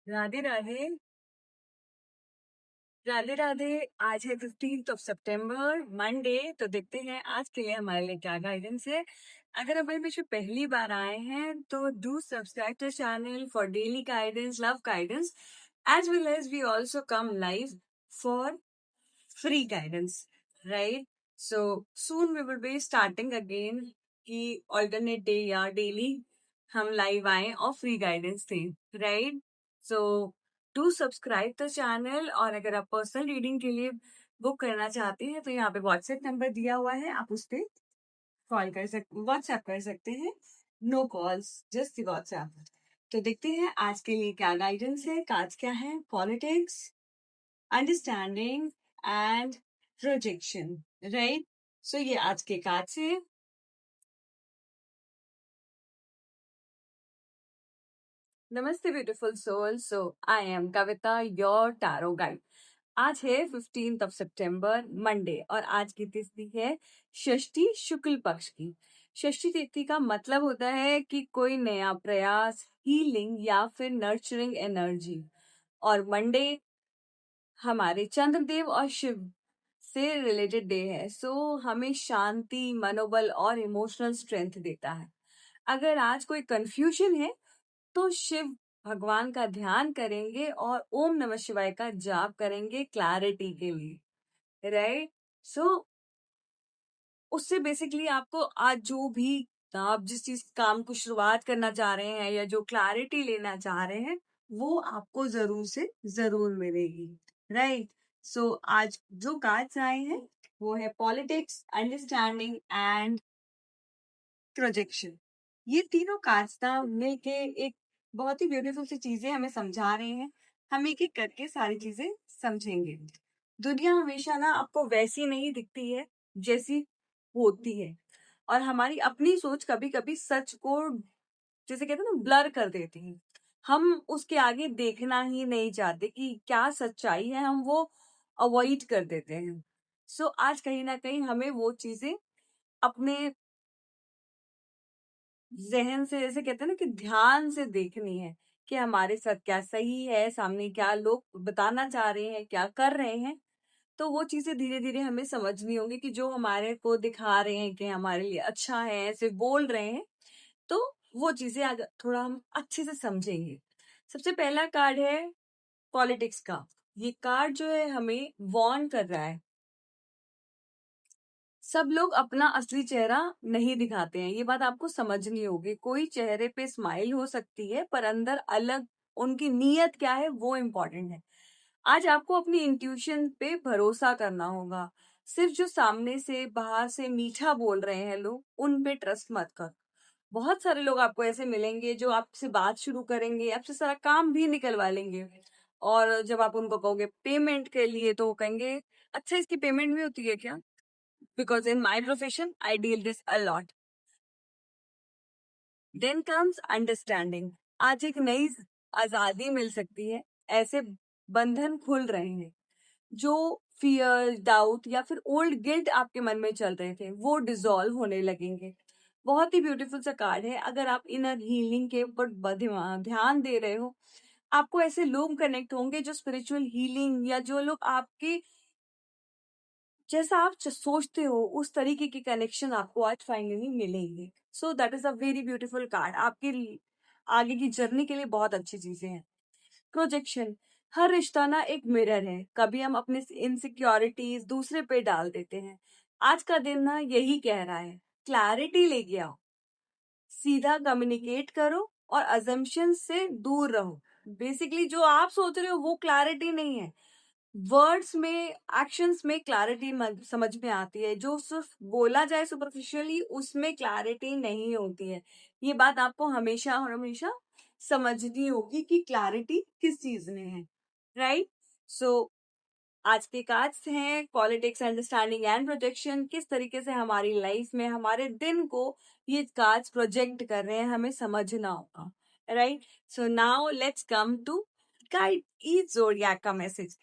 राधे राधे। राधे राधे। आज है 15 सितंबर, मंडे। तो देखते हैं आज के लिए हमारे लिए क्या गाइडेंस है। अगर आप मेरे से पहली बार आए हैं तो do subscribe the channel for daily guidance, love guidance, as well as we also come live for free guidance, right? So soon we will be starting again कि alternate day या daily हम live आए और free guidance थे, right? So do subscribe the channel। और अगर आप personal reading के लिए बुक करना चाहते हैं तो यहाँ पे WhatsApp नंबर दिया हुआ है, आप उस पर कॉल कर सकते, WhatsApp कर सकते हैं। No calls, just WhatsApp। तो देखते हैं आज के लिए क्या गाइडेंस है। कार्ड्स क्या है? Politics, understanding and projection, right? So ये आज के कार्ड है। नमस्ते beautiful soul. So I am Kavita, your tarot guide. आज है 15 सितंबर, मंडे, और आज की तिथि है षष्ठी, शुक्ल पक्ष की। षष्ठी तिथि का मतलब होता है कि कोई नया प्रयास, हीलिंग या फिर नर्चरिंग एनर्जी। और मंडे हमारे चंद्रदेव और शिव से रिलेटेड डे है। सो हमें शांति, मनोबल और इमोशनल स्ट्रेंथ देता है। अगर आज कोई कंफ्यूजन है तो शिव भगवान का ध्यान करेंगे और ओम नमः शिवाय का जाप करेंगे क्लैरिटी के लिए, राइट? सो उससे बेसिकली आपको आज जो भी आप जिस चीज काम को शुरुआत करना चाह रहे हैं या जो क्लैरिटी लेना चाह रहे हैं वो आपको जरूर से जरूर मिलेगी, राइट? सो आज जो कार्ड्स आए हैं वो है पॉलिटिक्स, अंडरस्टैंडिंग एंड प्रोजेक्शन। ये तीनों कार्ड्स ना मिलके एक बहुत ही ब्यूटीफुल सी चीजें हमें समझा रहे हैं। हम एक एक करके सारी चीजें समझेंगे। दुनिया हमेशा ना आपको वैसी नहीं दिखती है जैसी होती है, और हमारी अपनी सोच कभी कभी सच को, जैसे कहते हैं ना, ब्लर कर देती है। हम उसके आगे देखना ही नहीं चाहते कि क्या सच्चाई है, हम वो अवॉइड कर देते हैं। सो आज कहीं ना कहीं हमें वो चीजें अपने जहन से, जैसे कहते हैं ना, कि ध्यान से देखनी है कि हमारे साथ क्या सही है, सामने क्या लोग बताना चाह रहे हैं, क्या कर रहे हैं। तो वो चीजें धीरे धीरे हमें समझनी होंगी कि जो हमारे को दिखा रहे हैं कि हमारे लिए अच्छा है, ऐसे बोल रहे हैं, तो वो चीजें अगर थोड़ा हम अच्छे से समझेंगे। सबसे पहला कार्ड है पॉलिटिक्स का। ये कार्ड जो है हमें वार्न कर रहा है। सब लोग अपना असली चेहरा नहीं दिखाते हैं, ये बात आपको समझनी होगी। कोई चेहरे पे स्माइल हो सकती है पर अंदर अलग उनकी नीयत क्या है वो इम्पोर्टेंट है। आज आपको अपनी इंट्यूशन पे भरोसा करना होगा। सिर्फ जो सामने से, बाहर से मीठा बोल रहे हैं लोग, उन पे ट्रस्ट मत कर। बहुत सारे लोग आपको ऐसे मिलेंगे जो आपसे बात शुरू करेंगे, आपसे सारा काम भी निकलवा लेंगे, और जब आप उनको कहोगे पेमेंट के लिए तो वो कहेंगे अच्छा इसकी पेमेंट भी होती है क्या? Because in my profession, I deal this a lot. Then comes understanding। आज एक नई आजादी मिल सकती है। ऐसे बंधन खुल रहे हैं। जो फियर, डाउट या फिर ओल्ड गिल्ट आपके मन में चल रहे थे वो डिसॉल्व होने लगेंगे। बहुत ही ब्यूटीफुल सा कार्ड है। अगर आप इनर हीलिंग के ऊपर ध्यान दे रहे हो, आपको ऐसे लोग कनेक्ट होंगे जो स्पिरिचुअल हीलिंग, या जो लोग आपके जैसा आप सोचते हो उस तरीके के कनेक्शन आपको आज फाइनली मिलेंगे। So that is a very beautiful card. आपके आगे की जर्नी के लिए बहुत अच्छी चीजें हैं। प्रोजेक्शन। हर रिश्ता ना एक मिरर है। कभी हम अपने इनसिक्योरिटीज दूसरे पे डाल देते हैं। आज का दिन ना यही कह रहा है, क्लैरिटी लेके आओ, सीधा कम्युनिकेट करो और अजम्पशन से दूर रहो। बेसिकली जो आप सोच रहे हो वो क्लैरिटी नहीं है। वर्ड्स में, एक्शंस में क्लैरिटी समझ में आती है। जो सिर्फ बोला जाए सुपरफिशियली, उसमें क्लैरिटी नहीं होती है। ये बात आपको हमेशा और हमेशा समझनी होगी कि क्लैरिटी किस चीज में है, राइट? सो आज के कार्ड्स हैं पॉलिटिक्स, अंडरस्टैंडिंग एंड प्रोजेक्शन। किस तरीके से हमारी लाइफ में, हमारे दिन को ये कार्ड्स प्रोजेक्ट कर रहे हैं, हमें समझना होगा, right? So now let's come to guide each zodiac का मैसेज।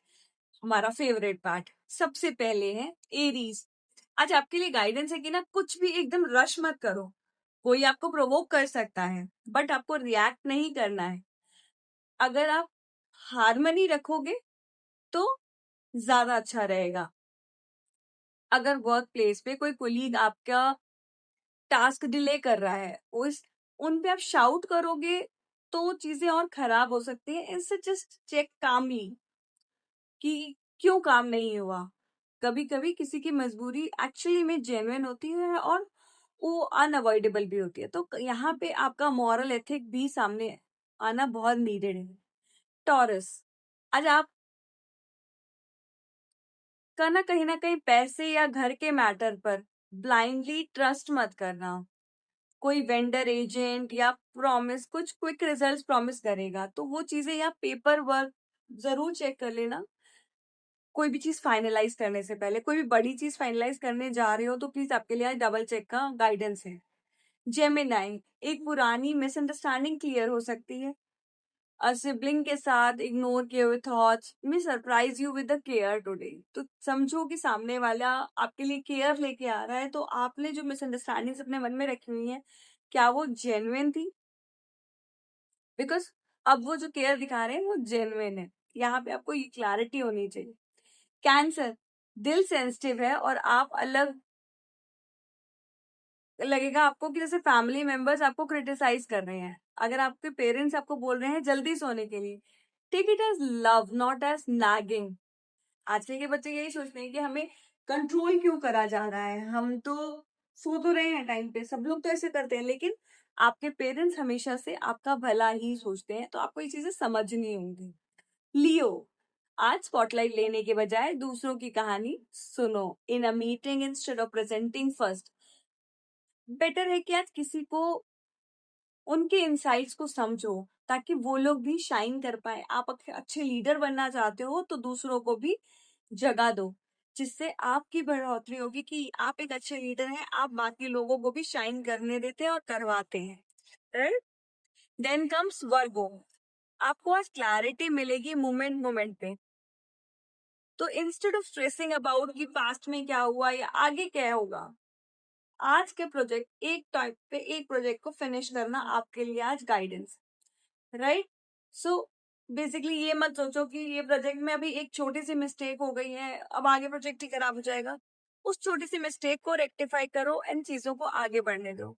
हमारा फेवरेट पार्ट सबसे पहले है एरीज। आज आपके लिए गाइडेंस है कि ना कुछ भी एकदम रश मत करो। कोई आपको प्रोवोक कर सकता है बट आपको रिएक्ट नहीं करना है। अगर आप हार्मनी रखोगे तो ज्यादा अच्छा रहेगा। अगर वर्क प्लेस पे कोई कोलीग आपका टास्क डिले कर रहा है, उन पे आप शाउट करोगे तो चीजें और खराब हो सकती है। इनसे जस्ट चेक कामली कि क्यों काम नहीं हुआ। कभी कभी किसी की मजबूरी एक्चुअली में जेन्युइन होती है और वो अनअवॉइडेबल भी होती है, तो यहाँ पे आपका मॉरल एथिक भी सामने आना बहुत नीडेड है। टॉरस, आज आप का कहीं ना कहीं पैसे या घर के मैटर पर ब्लाइंडली ट्रस्ट मत करना। कोई वेंडर एजेंट या प्रॉमिस कुछ क्विक रिजल्ट्स प्रॉमिस करेगा, तो वो चीजें या पेपर वर्क जरूर चेक कर लेना। कोई भी चीज फाइनलाइज करने से पहले, कोई भी बड़ी चीज फाइनलाइज करने जा रहे हो तो प्लीज आपके लिए डबल चेक का गाइडेंस है। जेमिनाई, एक पुरानी मिसअंडरस्टैंडिंग क्लियर हो सकती है। सिबलिंग के साथ इग्नोर किए हुए थॉट्स में surprise you with the care today, तो समझो कि सामने वाला आपके लिए केयर लेके आ रहा है, तो आपने जो मिसअंडरस्टैंडिंग्स अपने मन में रखी हुई है, क्या वो जेन्युइन थी? बिकॉज अब वो जो केयर दिखा रहे हैं वो जेन्युइन है। यहाँ पे आपको ये क्लैरिटी होनी चाहिए। कैंसर, दिल सेंसिटिव है और आप अलग लगेगा आपको कि जैसे फैमिली मेंबर्स आपको क्रिटिसाइज कर रहे हैं। अगर आपके पेरेंट्स आपको बोल रहे हैं जल्दी सोने के लिए, take it as love not as nagging. आजकल के बच्चे यही सोचते हैं कि हमें कंट्रोल क्यों करा जा रहा है, हम तो सो तो रहे हैं टाइम पे, सब लोग तो ऐसे करते हैं। लेकिन आपके पेरेंट्स हमेशा से आपका भला ही सोचते हैं, तो आपको ये चीजें समझनी होंगी। लियो, आज स्पॉटलाइट लेने के बजाय दूसरों की कहानी सुनो। In a meeting instead of presenting first, better है कि आज किसी को उनके इनसाइट्स को समझो ताकि वो लोग भी शाइन कर पाए। आप अच्छे लीडर बनना चाहते हो तो दूसरों को भी जगह दो, जिससे आपकी बढ़ोतरी होगी कि आप एक अच्छे लीडर हैं, आप बाकी लोगों को भी शाइन करने देते हैं और करवाते हैं। राइट? देन कम्स वर्गो, आपको आज क्लैरिटी मिलेगी मोमेंट मोमेंट पे। तो इंस्टेड ऑफ स्ट्रेसिंग अबाउट कि पास्ट में क्या हुआ या आगे क्या होगा, आज के प्रोजेक्ट एक टाइप पे एक प्रोजेक्ट को फिनिश करना आपके लिए आज गाइडेंस। राइट? सो बेसिकली ये मत सोचो कि ये प्रोजेक्ट में अभी एक छोटी सी मिस्टेक हो गई है, अब आगे प्रोजेक्ट ही खराब हो जाएगा। उस छोटी सी मिस्टेक को रेक्टिफाई करो एंड चीजों को आगे बढ़ने दो।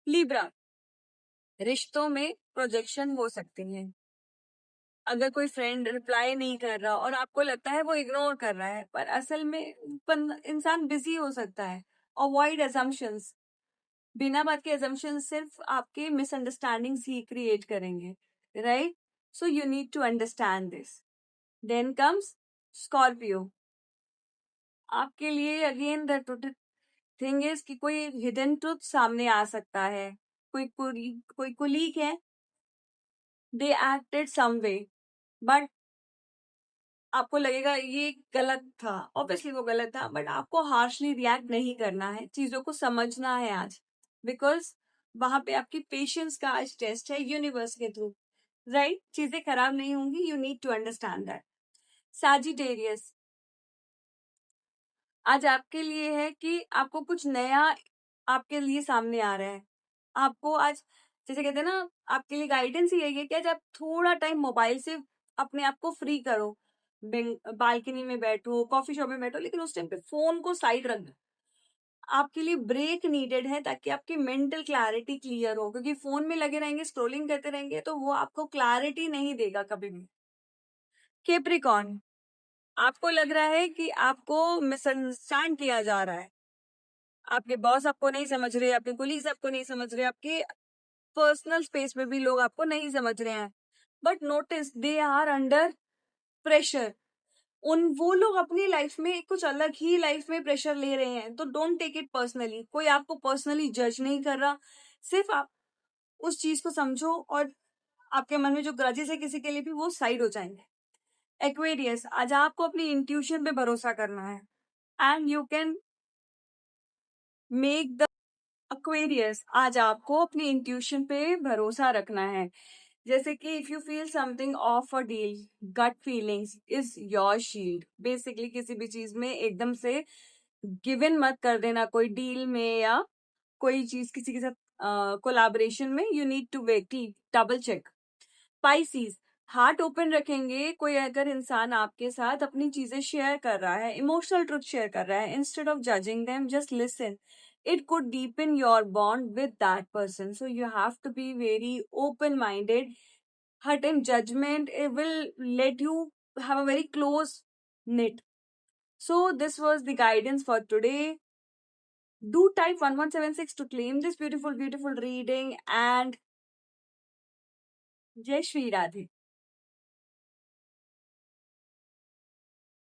लिब्रा, रिश्तों में प्रोजेक्शन हो सकती है। अगर कोई फ्रेंड रिप्लाई नहीं कर रहा और आपको लगता है वो इग्नोर कर रहा है, पर असल में इंसान बिजी हो सकता है। अवॉइड assumptions, बिना बात के assumptions सिर्फ आपके मिसअंडरस्टैंडिंग्स ही क्रिएट करेंगे। Right? So you need to understand this. Then comes Scorpio, आपके लिए अगेन द थिंग इज कि कोई हिडन ट्रुथ सामने आ सकता है। कोई कुलीग है, दे एक्टेड सम वे, बट आपको लगेगा ये गलत था। ऑब्वियसली वो गलत था, बट आपको हार्शली रिएक्ट नहीं करना है, चीजों को समझना है आज। बिकॉज वहां पे आपकी पेशेंस का आज टेस्ट है यूनिवर्स के थ्रू। राइट? चीजें खराब नहीं होंगी, you need to understand that. Sagittarius, आज आपके लिए है कि आपको कुछ नया आपके लिए सामने आ रहा है। आपको आज, जैसे कहते हैं ना, आपके लिए गाइडेंस ही यही है कि आज आप थोड़ा टाइम मोबाइल से अपने आप को फ्री करो। बालकनी में बैठो, कॉफी शॉप में बैठो, लेकिन उस टाइम पे फोन को साइड रख दो। आपके लिए ब्रेक नीडेड है ताकि आपकी मेंटल क्लैरिटी क्लियर हो, क्योंकि फोन में लगे रहेंगे, स्क्रोलिंग करते रहेंगे, तो वो आपको क्लैरिटी नहीं देगा कभी भी। केप्रिकॉन, आपको लग रहा है कि आपको मिसअंडरस्टैंड किया जा रहा है, आपके बॉस आपको नहीं समझ रहे, आपके कोलीग्स आपको नहीं समझ रहे, आपके पर्सनल स्पेस में भी लोग आपको नहीं समझ रहे हैं। But notice they are under pressure, उन वो लोग अपनी लाइफ में कुछ अलग ही लाइफ में प्रेशर ले रहे हैं, तो डोंट टेक इट पर्सनली। कोई आपको पर्सनली जज नहीं कर रहा, सिर्फ आप उस चीज को समझो और आपके मन में जो ग्रजेस है किसी के लिए भी, वो साइड हो जाएंगे। एक्वेरियस, आज आपको अपनी इंट्यूशन पे भरोसा करना है and you can make the Aquarius, आज आपको अपनी इंट्यूशन पे भरोसा रखना है। जैसे कि if you feel something of a deal, gut feelings is your shield. Basically किसी भी चीज में एकदम से गिव इन मत कर देना, कोई डील में या कोई चीज किसी के साथ कोलैबोरेशन में, you need to wait, double check. Pisces, heart open रखेंगे, कोई अगर इंसान आपके साथ अपनी चीजें शेयर कर रहा है, इमोशनल ट्रुथ शेयर कर रहा है, instead of judging them just listen. It could deepen your bond with that person. So you have to be very open minded. Hidden judgment, it will let you have a very close knit. So this was the guidance for today. Do type 1176 to claim this beautiful, beautiful reading, and Jai Shri Radhe.